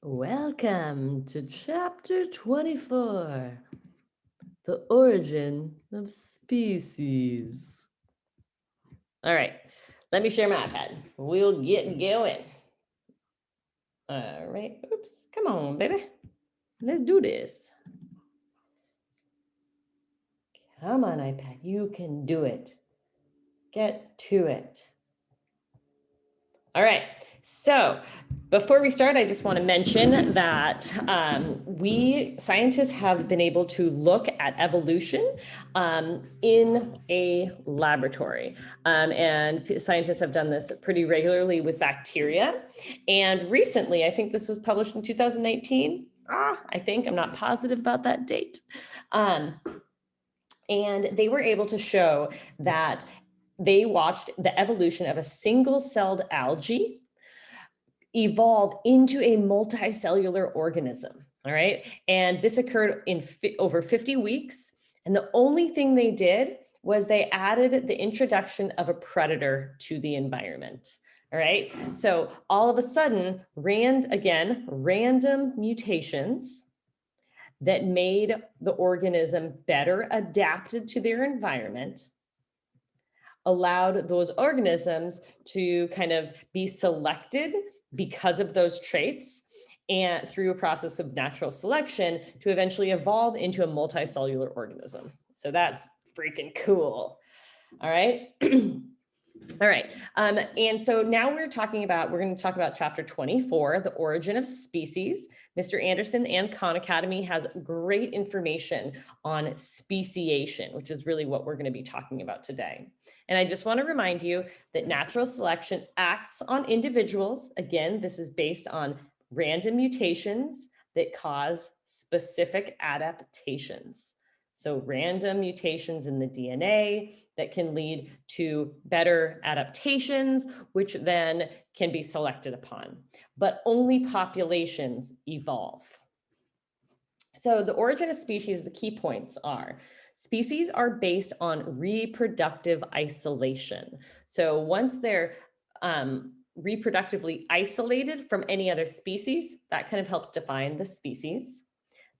Welcome to chapter 24, the origin of species. All right, let me share my iPad. We'll get going. All right, oops, come on, baby. Let's do this. Come on, iPad, you can do it. Get to it. All right, so before we start, I just want to mention that we scientists have been able to look at evolution in a laboratory. And scientists have done this pretty regularly with bacteria. And recently, I think this was published in 2019. I think, I'm not positive about that date. And they were able to show that they watched the evolution of a single-celled algae evolve into a multicellular organism. All right. And this occurred in over 50 weeks. And the only thing they did was they added the introduction of a predator to the environment. All right. So all of a sudden, random mutations that made the organism better adapted to their environment allowed those organisms to kind of be selected because of those traits and through a process of natural selection to eventually evolve into a multicellular organism. So that's freaking cool. All right. All right. And so now we're going to talk about chapter 24, the origin of species. Mr. Anderson and Khan Academy has great information on speciation, which is really what we're going to be talking about today. And I just want to remind you that natural selection acts on individuals. Again, this is based on random mutations that cause specific adaptations. So random mutations in the DNA that can lead to better adaptations, which then can be selected upon. But only populations evolve. So the origin of species, the key points are, species are based on reproductive isolation. So once they're reproductively isolated from any other species, that kind of helps define the species.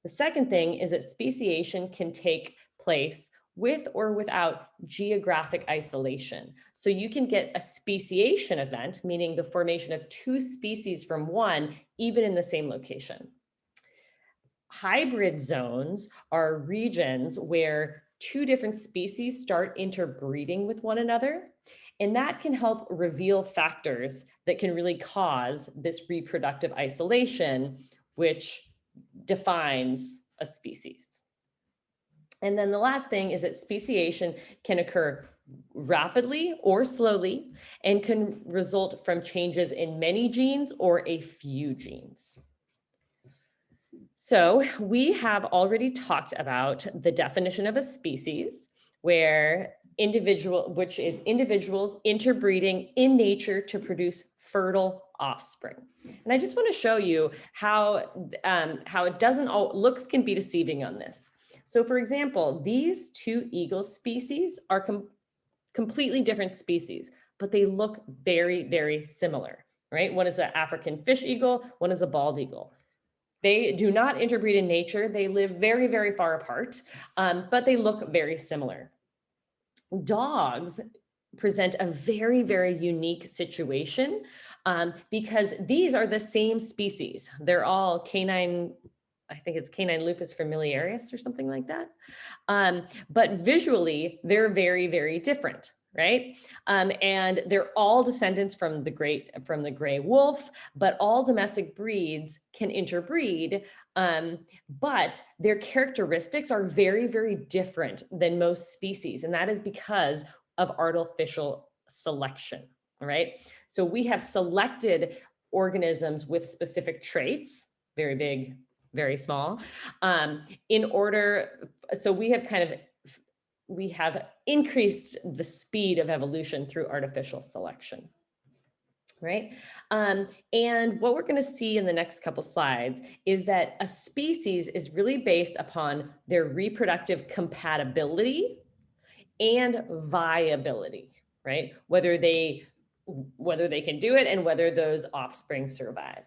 The second thing is that speciation can take place with or without geographic isolation. So you can get a speciation event, meaning the formation of two species from one, even in the same location. Hybrid zones are regions where two different species start interbreeding with one another. And that can help reveal factors that can really cause this reproductive isolation, which defines a species. And then the last thing is that speciation can occur rapidly or slowly and can result from changes in many genes or a few genes. So we have already talked about the definition of a species, which is individuals interbreeding in nature to produce fertile offspring. And I just want to show you how it doesn't all, looks can be deceiving on this. So for example, these two eagle species are completely different species, but they look very, very similar, right? One is an African fish eagle, one is a bald eagle. They do not interbreed in nature. They live very, very far apart, but they look very similar. Dogs present a very, very unique situation because these are the same species. They're all canine, I think it's canine lupus familiaris or something like that. But visually, they're very, very different, right? And they're all descendants from the gray wolf, but all domestic breeds can interbreed, but their characteristics are very, very different than most species. And that is because of artificial selection, all right? So we have selected organisms with specific traits, very big, very small, so we have increased the speed of evolution through artificial selection, right? And what we're going to see in the next couple slides is that a species is really based upon their reproductive compatibility and viability, right? Whether they can do it and whether those offspring survive.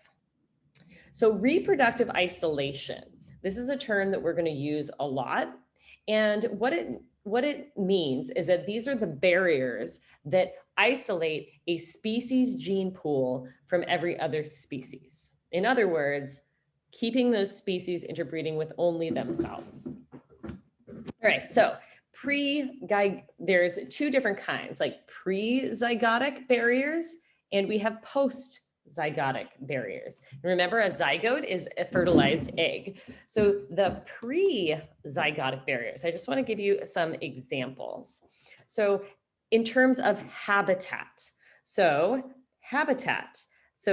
So reproductive isolation, this is a term that we're going to use a lot. And what it means is that these are the barriers that isolate a species gene pool from every other species. In other words, keeping those species interbreeding with only themselves. All right, so there's two different kinds, like pre-zygotic barriers, and we have post-zygotic barriers. Remember, a zygote is a fertilized egg. So the pre-zygotic barriers, I just want to give you some examples. So in terms of habitat, so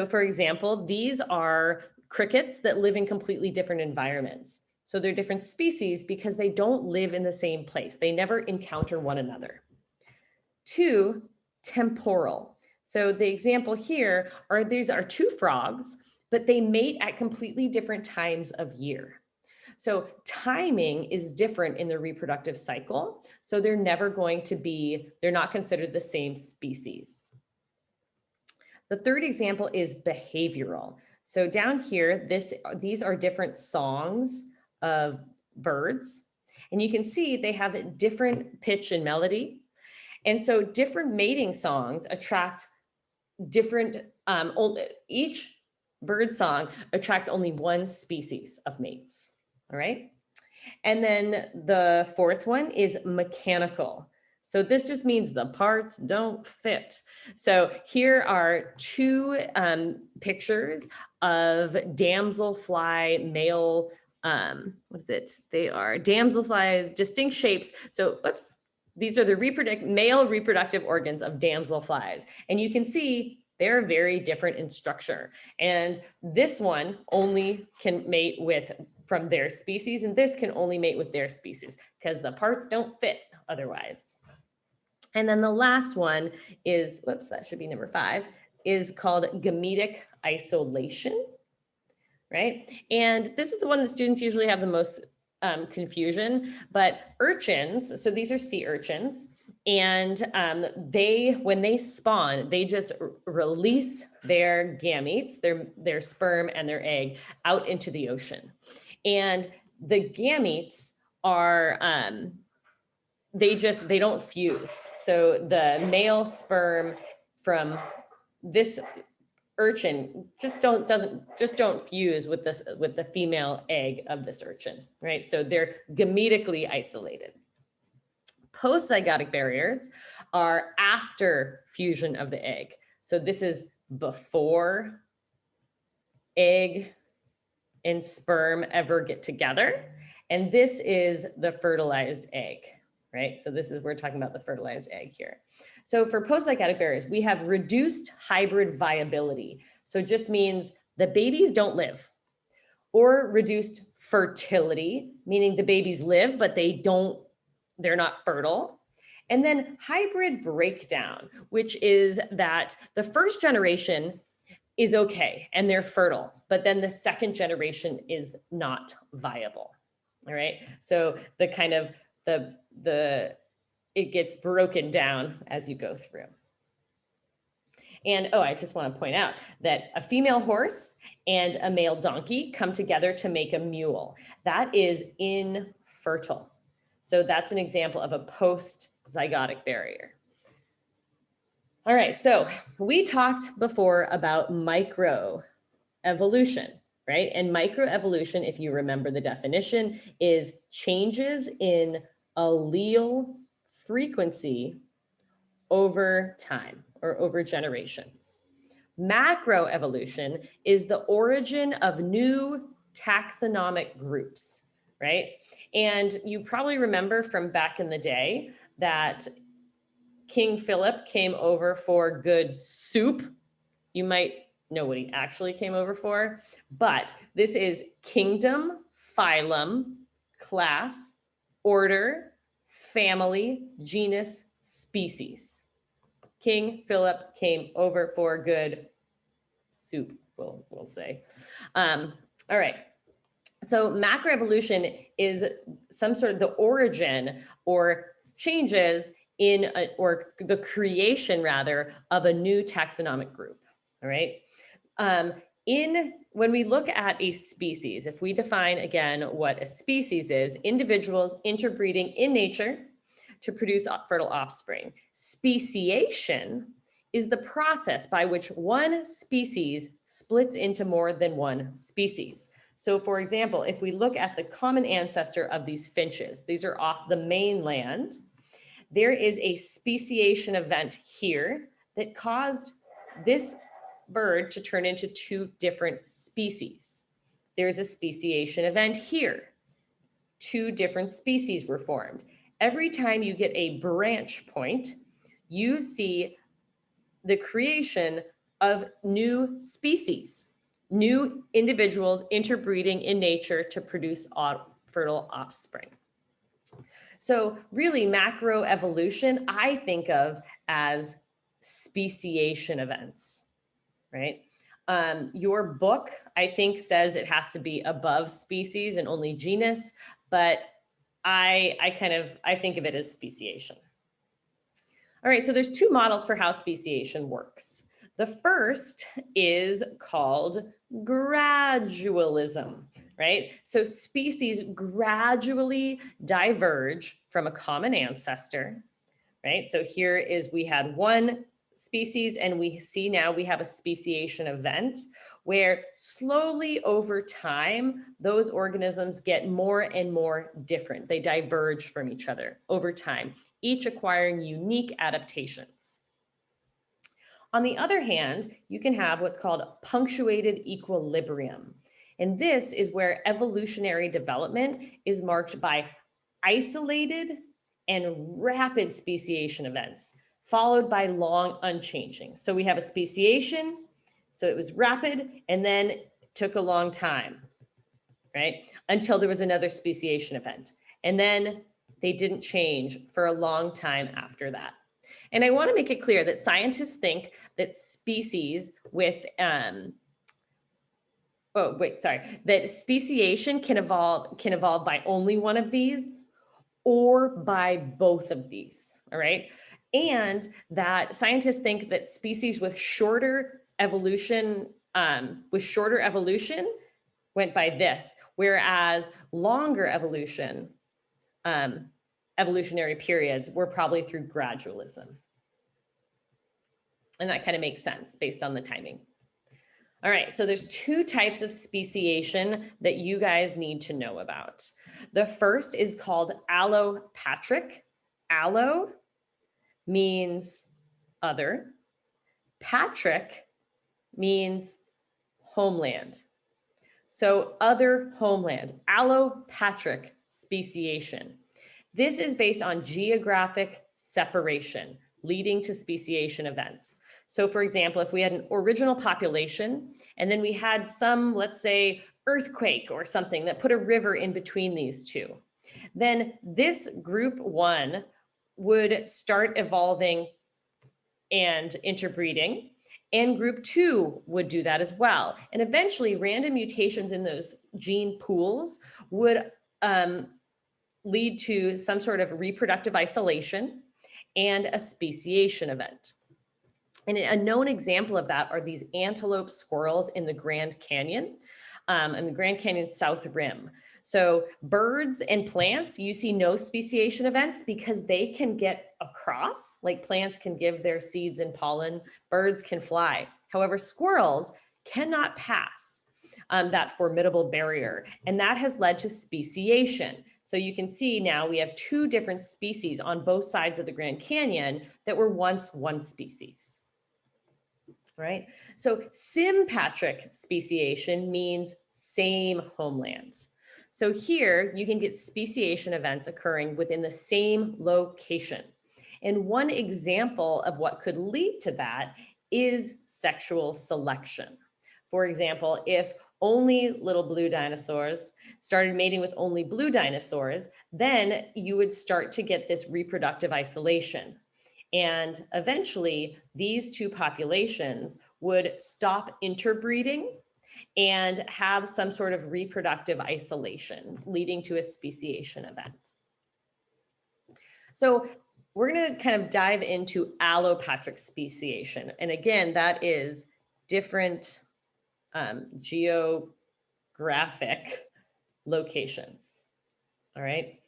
for example, these are crickets that live in completely different environments. So they're different species because they don't live in the same place. They never encounter one another. 2, temporal. So the example here are these are two frogs, but they mate at completely different times of year. So timing is different in the reproductive cycle. So they're not considered the same species. The third example is behavioral. So down here, these are different songs of birds. And you can see they have a different pitch and melody. And so different mating songs attract different, each bird song attracts only one species of mates, all right? And then the fourth one is mechanical. So this just means the parts don't fit. So here are two pictures of damselfly male, they are damselflies, distinct shapes. So, these are the male reproductive organs of damselflies. And you can see they're very different in structure. And this one only can mate from their species, and this can only mate with their species because the parts don't fit otherwise. And then the last one is, that should be number 5, is called gametic isolation, right? And this is the one that students usually have the most confusion, but urchins, so these are sea urchins, and when they spawn, they just release their gametes, their sperm and their egg out into the ocean. And the gametes are, they don't fuse. So the male sperm from this urchin just don't fuse with the female egg of this urchin, right? So they're gametically isolated. Post-zygotic barriers are after fusion of the egg. So this is before egg and sperm ever get together. And this is the fertilized egg, right? So we're talking about the fertilized egg here. So for post-zygotic barriers, we have reduced hybrid viability. So it just means the babies don't live. Or reduced fertility, meaning the babies live, but they're not fertile. And then hybrid breakdown, which is that the first generation is okay and they're fertile, but then the second generation is not viable. All right. So it gets broken down as you go through. And I just want to point out that a female horse and a male donkey come together to make a mule. That is infertile. So that's an example of a post-zygotic barrier. All right, so we talked before about microevolution, right? And microevolution, if you remember the definition, is changes in allele frequency over time or over generations. Macroevolution is the origin of new taxonomic groups, right? And you probably remember from back in the day that King Philip came over for good soup. You might know what he actually came over for, but this is kingdom, phylum, class, order, family, genus, species. King Philip came over for good soup, we'll say. All right. So macroevolution is some sort of the origin or changes in, or the creation rather, of a new taxonomic group, all right? When we look at a species, if we define again what a species is, individuals interbreeding in nature to produce fertile offspring. Speciation is the process by which one species splits into more than one species. So for example, if we look at the common ancestor of these finches, these are off the mainland, there is a speciation event here that caused this bird to turn into two different species. There's a speciation event here. Two different species were formed. Every time you get a branch point, you see the creation of new species, new individuals interbreeding in nature to produce fertile offspring. So really macroevolution, I think of as speciation events, right? Your book, I think, says it has to be above species and only genus, but I think of it as speciation. All right, so there's two models for how speciation works. The first is called gradualism, right? So species gradually diverge from a common ancestor, right? So here is, we had one species and we see now we have a speciation event where slowly over time, those organisms get more and more different. They diverge from each other over time, each acquiring unique adaptations. On the other hand, you can have what's called punctuated equilibrium. And this is where evolutionary development is marked by isolated and rapid speciation events, followed by long unchanging. So we have a speciation, so it was rapid, and then took a long time, right? Until there was another speciation event. And then they didn't change for a long time after that. And I want to make it clear that scientists think that species with, that speciation can evolve by only one of these or by both of these, all right? And that scientists think that species with shorter evolution went by this, whereas longer evolutionary periods were probably through gradualism. And that kind of makes sense based on the timing. All right, so there's two types of speciation that you guys need to know about. The first is called allopatric. Allo means other. Patric means homeland. So other homeland, allopatric speciation. This is based on geographic separation, leading to speciation events. So for example, if we had an original population and then we had some, let's say, earthquake or something that put a river in between these two, then this group one would start evolving and interbreeding, and group two would do that as well. And eventually random mutations in those gene pools would lead to some sort of reproductive isolation and a speciation event. And a known example of that are these antelope squirrels in the Grand Canyon and the Grand Canyon South Rim. So birds and plants, you see no speciation events because they can get across, like plants can give their seeds and pollen, birds can fly. However, squirrels cannot pass that formidable barrier, and that has led to speciation. So you can see now we have two different species on both sides of the Grand Canyon that were once one species. Right? So sympatric speciation means same homeland. So here you can get speciation events occurring within the same location. And one example of what could lead to that is sexual selection. For example, if only little blue dinosaurs started mating with only blue dinosaurs, then you would start to get this reproductive isolation. And eventually these two populations would stop interbreeding and have some sort of reproductive isolation, leading to a speciation event. So we're going to kind of dive into allopatric speciation. And again, that is different geographic locations. All right.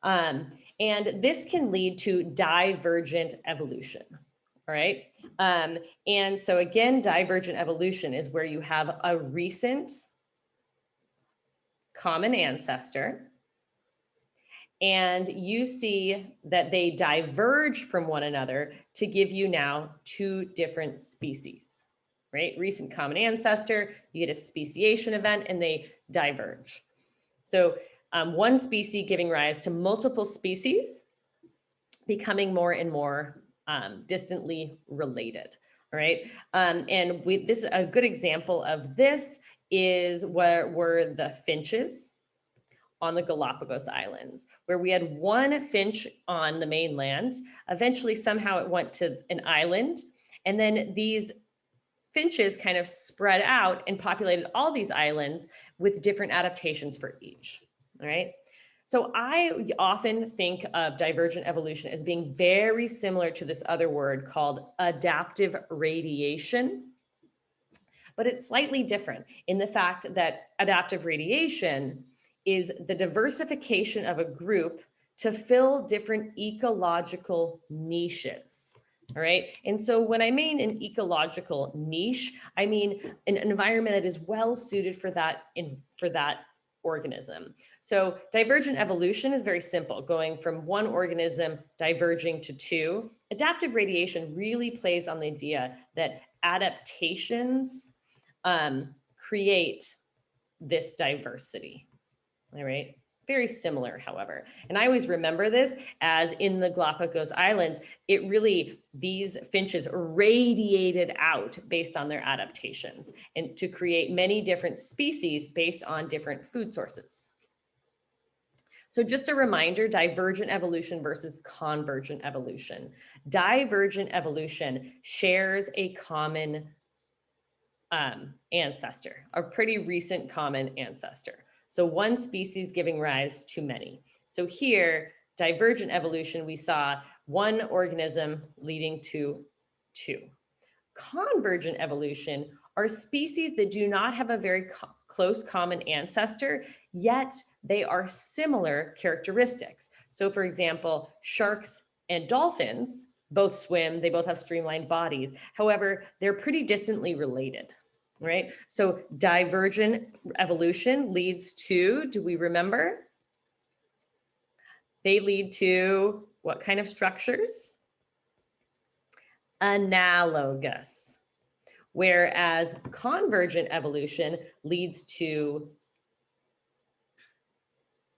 And this can lead to divergent evolution. All right. And so again, divergent evolution is where you have a recent common ancestor, and you see that they diverge from one another to give you now two different species, right? Recent common ancestor, you get a speciation event and they diverge. So one species giving rise to multiple species becoming more and more distantly related, all right? And this a good example of this is where were the finches on the Galapagos Islands, where we had one finch on the mainland. Eventually, somehow it went to an island, and then these finches kind of spread out and populated all these islands with different adaptations for each, all right? So I often think of divergent evolution as being very similar to this other word called adaptive radiation, but it's slightly different in the fact that adaptive radiation is the diversification of a group to fill different ecological niches. All right. And so when I mean an ecological niche, I mean an environment that is well suited for that organism. So divergent evolution is very simple, going from one organism diverging to two. Adaptive radiation really plays on the idea that adaptations create this diversity. All right. Very similar, however. And I always remember this as in the Galapagos Islands, it really, these finches radiated out based on their adaptations and to create many different species based on different food sources. So just a reminder, divergent evolution versus convergent evolution. Divergent evolution shares a common ancestor, a pretty recent common ancestor. So one species giving rise to many. So here, divergent evolution, we saw one organism leading to two. Convergent evolution are species that do not have a very close common ancestor, yet they are similar characteristics. So for example, sharks and dolphins both swim, they both have streamlined bodies. However, they're pretty distantly related. Right? So divergent evolution leads to, do we remember? They lead to what kind of structures? Analogous. Whereas convergent evolution leads to,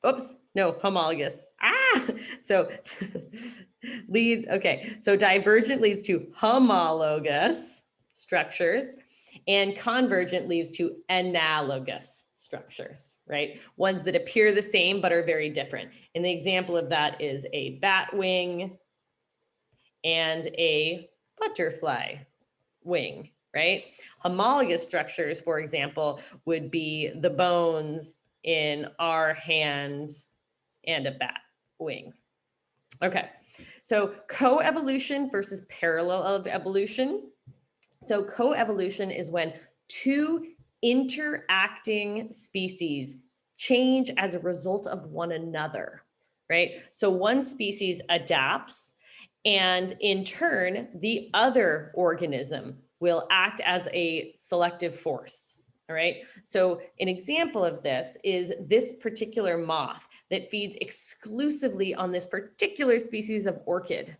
homologous. So so divergent leads to homologous structures, and convergent leads to analogous structures, right? Ones that appear the same but are very different. And the example of that is a bat wing and a butterfly wing, right? Homologous structures, for example, would be the bones in our hand and a bat wing. Okay, so coevolution versus parallel evolution. So coevolution is when two interacting species change as a result of one another, right? So one species adapts, and in turn, the other organism will act as a selective force, all right? So an example of this is this particular moth that feeds exclusively on this particular species of orchid.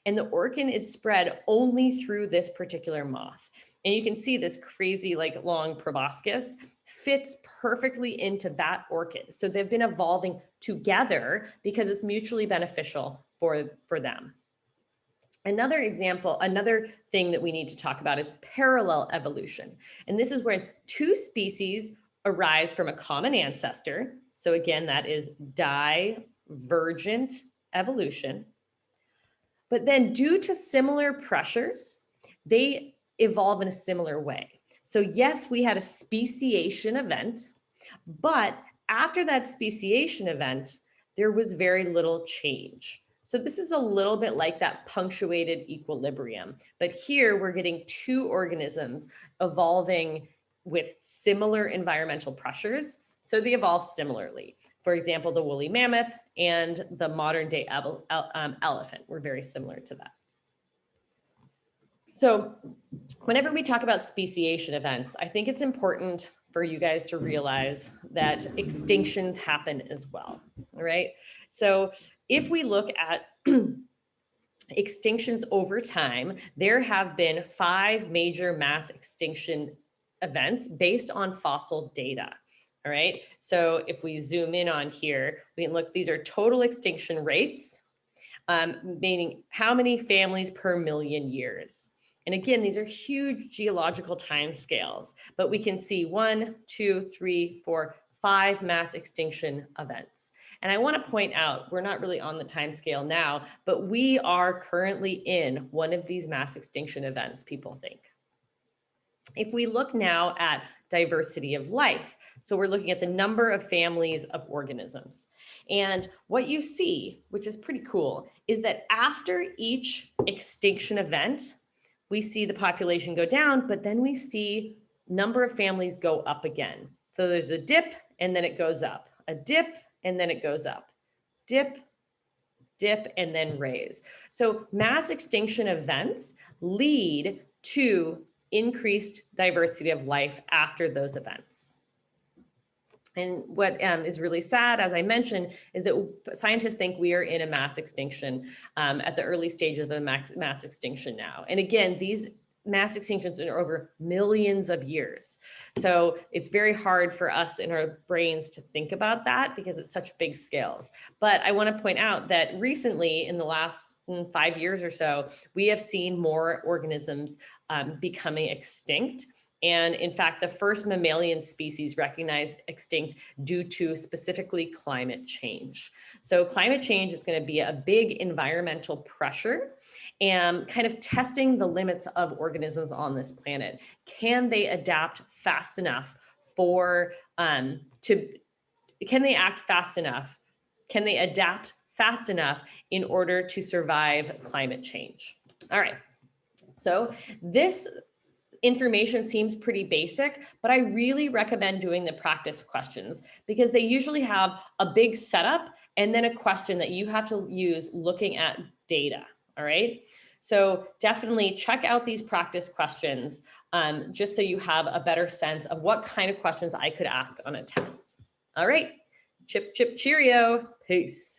And the orchid is spread only through this particular moth. And you can see this crazy like long proboscis fits perfectly into that orchid. So they've been evolving together because it's mutually beneficial for them. Another example, another thing that we need to talk about is parallel evolution. And this is when two species arise from a common ancestor. So again, that is divergent evolution. But then due to similar pressures, they evolve in a similar way. So yes, we had a speciation event, but after that speciation event, there was very little change. So this is a little bit like that punctuated equilibrium. But here we're getting two organisms evolving with similar environmental pressures, so they evolved similarly. For example, the woolly mammoth and the modern day elephant were very similar to that. So whenever we talk about speciation events, I think it's important for you guys to realize that extinctions happen as well, all right? So if we look at extinctions over time, there have been 5 major mass extinction events based on fossil data. All right, so if we zoom in on here, we can look, these are total extinction rates, meaning how many families per million years. And again, these are huge geological time scales, but we can see 1, 2, 3, 4, 5 mass extinction events. And I want to point out, we're not really on the time scale now, but we are currently in one of these mass extinction events, people think. If we look now at diversity of life, so we're looking at the number of families of organisms. And what you see, which is pretty cool, is that after each extinction event, we see the population go down, but then we see number of families go up again. So there's a dip and then it goes up, a dip and then it goes up, dip, dip, and then raise. So mass extinction events lead to increased diversity of life after those events. And what is really sad, as I mentioned, is that scientists think we are in a mass extinction at the early stages of a mass extinction now. And again, these mass extinctions are over millions of years. So it's very hard for us in our brains to think about that because it's such big scales. But I want to point out that recently, in the last 5 years or so, we have seen more organisms becoming extinct. And in fact, the first mammalian species recognized extinct due to specifically climate change. So climate change is going to be a big environmental pressure and kind of testing the limits of organisms on this planet. Can they adapt fast enough for, can they act fast enough? Can they adapt fast enough in order to survive climate change? All right, so this information seems pretty basic, but I really recommend doing the practice questions because they usually have a big setup and then a question that you have to use looking at data, all right? So definitely check out these practice questions just so you have a better sense of what kind of questions I could ask on a test. All right, chip, chip, cheerio, peace.